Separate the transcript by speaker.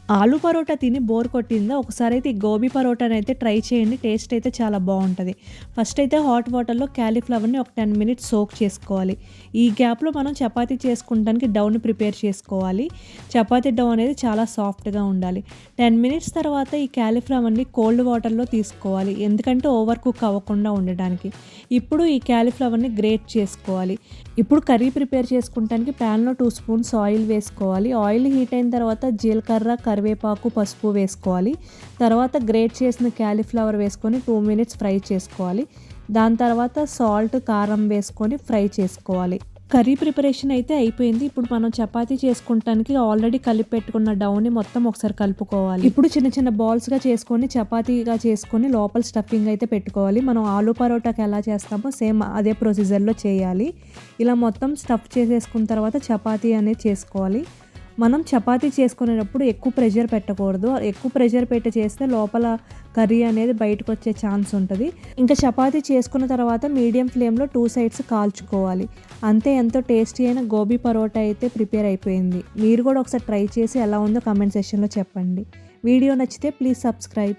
Speaker 1: ఆలు పరోటా తిని బోర్ కొట్టిందా? ఒకసారైతే ఈ గోబీ పరోటానైతే ట్రై చేయండి. టేస్ట్ అయితే చాలా బావుంటది. ఫస్ట్ అయితే హాట్ వాటర్‌లో కాలీఫ్లవర్‌ని ఒక 10 మినిట్స్ సోక్ చేసుకోవాలి. ఈ గ్యాప్‌లో మనం చపాతీ చేసుకుంటానికి డౌని ప్రిపేర్ చేసుకోవాలి. చపాతీ డౌ అనేది చాలా సాఫ్ట్‌గా ఉండాలి. 10 మినిట్స్ తర్వాత ఈ కాలీఫ్లవర్‌ని కోల్డ్ వాటర్‌లో తీసుకోవాలి. ఎందుకంటే ఓవర్ కుక్ అవ్వకుండా ఉండడానికి. ఇప్పుడు ఈ కాలీఫ్లవర్‌ని గ్రేట్ చేసుకోవాలి. ఇప్పుడు కర్రీ ప్రిపేర్ చేసుకుంటానికి ప్యాన్‌లో 2 స్పూన్స్ ఆయిల్ వేసుకోవాలి. ఆయిల్ హీట్ అయిన తర్వాత జీలకర్ర, కరివేపాకు, పసుపు వేసుకోవాలి. తర్వాత గ్రేట్ చేసిన కాలీఫ్లవర్ వేసుకొని 2 మినిట్స్ ఫ్రై చేసుకోవాలి. దాని తర్వాత సాల్ట్, కారం వేసుకొని ఫ్రై చేసుకోవాలి. కర్రీ ప్రిపరేషన్ అయితే అయిపోయింది. ఇప్పుడు మనం చపాతీ చేసుకుంటానికి ఆల్రెడీ కలిపి పెట్టుకున్న డౌని మొత్తం ఒకసారి కలుపుకోవాలి. ఇప్పుడు చిన్న చిన్న బాల్స్‌గా చేసుకొని చపాతీగా చేసుకొని లోపల స్టఫింగ్ అయితే పెట్టుకోవాలి. మనం ఆలు పరోటాకి ఎలా చేస్తామో సేమ్ అదే ప్రొసీజర్‌లో చేయాలి. ఇలా మొత్తం స్టఫ్ చేసేసుకున్న తర్వాత చపాతీ అనేది చేసుకోవాలి. మనం చపాతీ చేసుకునేటప్పుడు ఎక్కువ ప్రెషర్ పెట్టకూడదు. ఎక్కువ ప్రెషర్ పెట్టి చేస్తే లోపల కర్రీ అనేది బయటకొచ్చే ఛాన్స్ ఉంటది. ఇంకా చపాతీ చేసుకున్న తర్వాత మీడియం ఫ్లేమ్‌లో 2 సైడ్స్ కాల్చుకోవాలి. అంతే, ఎంతో టేస్టీ అయిన గోబీ పరోటా అయితే ప్రిపేర్ అయిపోయింది. మీరు కూడా ఒకసారి ట్రై చేసి ఎలా ఉందో కామెంట్ సెక్షన్‌లో చెప్పండి. వీడియో నచ్చితే ప్లీజ్ సబ్స్క్రైబ్.